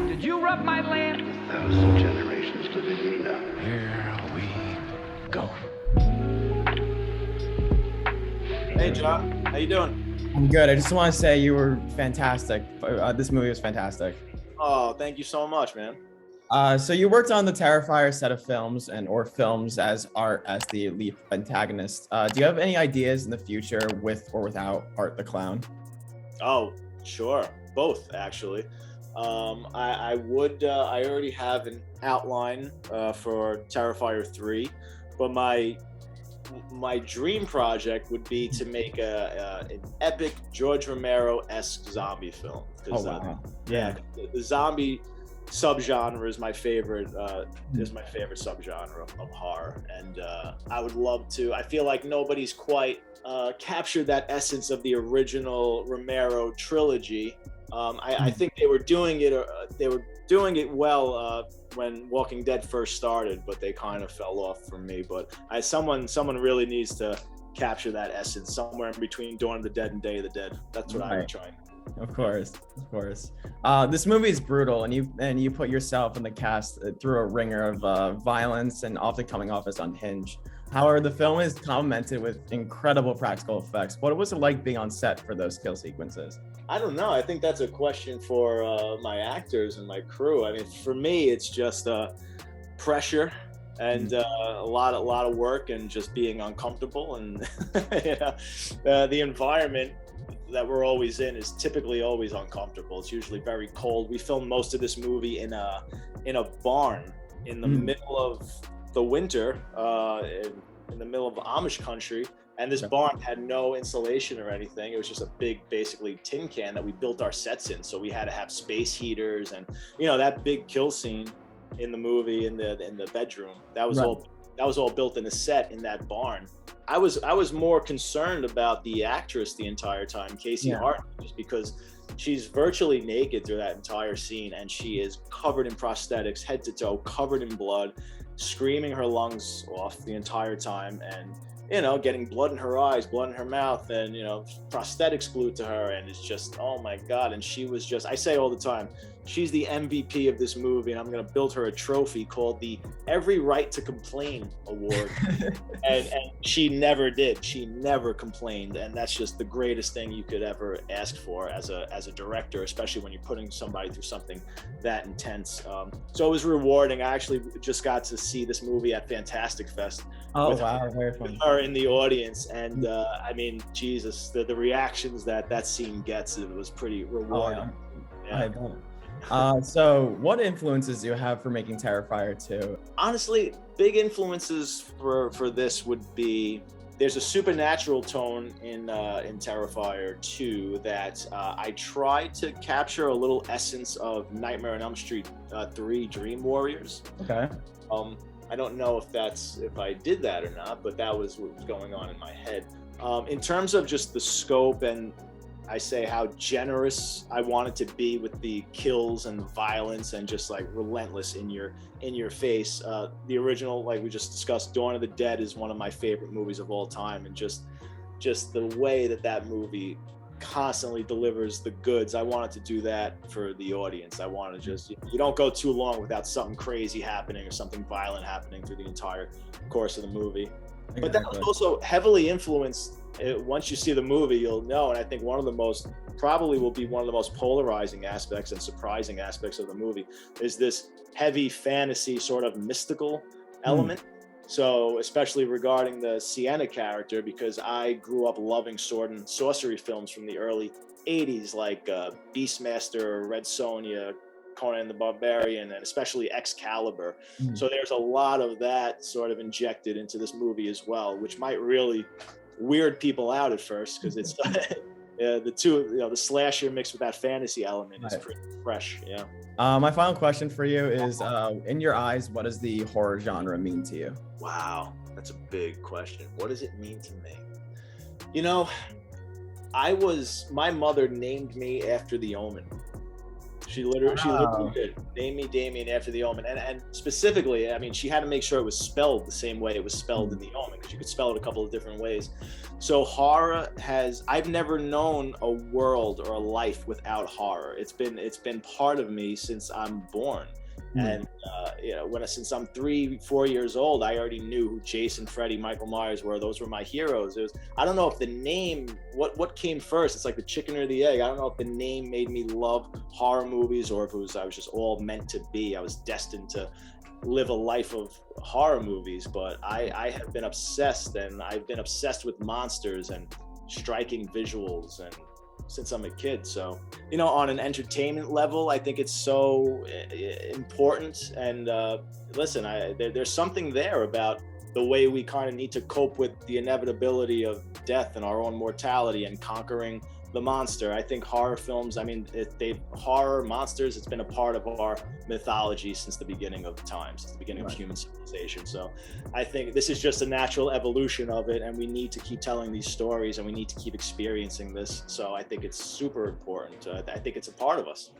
Did you rub my lamp? 1,000 generations to the Nina. Here we go. Hey, John. How you doing? I'm good. I just want to say you were fantastic. This movie was fantastic. Oh, thank you so much, man. So you worked on the Terrifier set of films or films as Art as the lead antagonist. Do you have any ideas in the future with or without Art the Clown? Oh, sure. Both, actually. I already have an outline for Terrifier 3, but my dream project would be to make an epic George Romero-esque zombie film. Oh, wow. Yeah. The zombie subgenre is my favorite subgenre of horror, and I would love to. I feel like nobody's quite captured that essence of the original Romero trilogy. I think they were doing it well when Walking Dead first started, but they kind of fell off for me. But someone really needs to capture that essence somewhere in between Dawn of the Dead and Day of the Dead. That's what I'm trying. Of course. This movie is brutal, and you put yourself in the cast through a ringer of violence and often coming off as unhinged. However, the film is complemented with incredible practical effects. What was it like being on set for those kill sequences? I don't know. I think that's a question for my actors and my crew. I mean, for me, it's just pressure and a lot of work and just being uncomfortable. And the environment that we're always in is typically always uncomfortable. It's usually very cold. We filmed most of this movie in a barn in the middle of the winter, in the middle of Amish country. And this barn had no insulation or anything. It was just a big, basically tin can that we built our sets in. So we had to have space heaters, and that big kill scene in the movie in the bedroom, that was all built in a set in that barn. I was more concerned about the actress the entire time, Casey Hartnett, just because she's virtually naked through that entire scene, and she is covered in prosthetics, head to toe, covered in blood, screaming her lungs off the entire time, and getting blood in her eyes, blood in her mouth, and prosthetics glued to her, and it's just, oh my God. And she was just, I say all the time, she's the MVP of this movie, and I'm gonna build her a trophy called the Every Right to Complain Award. and she never did. She never complained, and that's just the greatest thing you could ever ask for as a director, especially when you're putting somebody through something that intense. So it was rewarding. I actually just got to see this movie at Fantastic Fest. Oh wow, very fun. With her in the audience, and I mean, Jesus, the reactions that scene gets, it was pretty rewarding. So what influences do you have for making Terrifier 2? Honestly, big influences for this would be, there's a supernatural tone in Terrifier 2 that I tried to capture a little essence of Nightmare on Elm Street 3 Dream Warriors. Okay. I don't know if I did that or not, but that was what was going on in my head. In terms of just the scope, and I say how generous I wanted to be with the kills and the violence, and just like relentless in your face. The original, like we just discussed, Dawn of the Dead is one of my favorite movies of all time, and just the way that movie constantly delivers the goods. I wanted to do that for the audience. I wanted to just, you don't go too long without something crazy happening or something violent happening through the entire course of the movie. Exactly. But that was also heavily influenced. Once you see the movie, you'll know, and I think probably will be one of the most polarizing aspects and surprising aspects of the movie is this heavy fantasy sort of mystical element. So especially regarding the Sienna character, because I grew up loving sword and sorcery films from the early 80s, like Beastmaster, Red Sonja, Conan the Barbarian, and especially Excalibur. So there's a lot of that sort of injected into this movie as well, which might really weird people out at first, because it's the two, the slasher mixed with that fantasy element is pretty fresh. My final question for you is, in your eyes, what does the horror genre mean to you? Wow, that's a big question. What does it mean to me? My mother named me after The Omen. She literally did. Name me Damien after the Omen. And specifically, I mean, she had to make sure it was spelled the same way it was spelled in the Omen, because you could spell it a couple of different ways. So horror I've never known a world or a life without horror. It's been part of me since I'm born. And since I'm 3-4 years old, I already knew who Jason, Freddy, Michael Myers were. Those were my heroes. I don't know if the name, what came first. It's like the chicken or the egg. I don't know if the name made me love horror movies, or if I was just all meant to be. I was destined to live a life of horror movies. But I have been obsessed, and I've been obsessed with monsters and striking visuals and since I'm a kid. So, on an entertainment level, I think it's so important. And listen, there's something there about the way we kind of need to cope with the inevitability of death and our own mortality and conquering the monster. I think horror films, horror monsters, it's been a part of our mythology since the beginning of time, since the beginning of human civilization. So I think this is just a natural evolution of it, and we need to keep telling these stories, and we need to keep experiencing this. So I think it's super important. I think it's a part of us.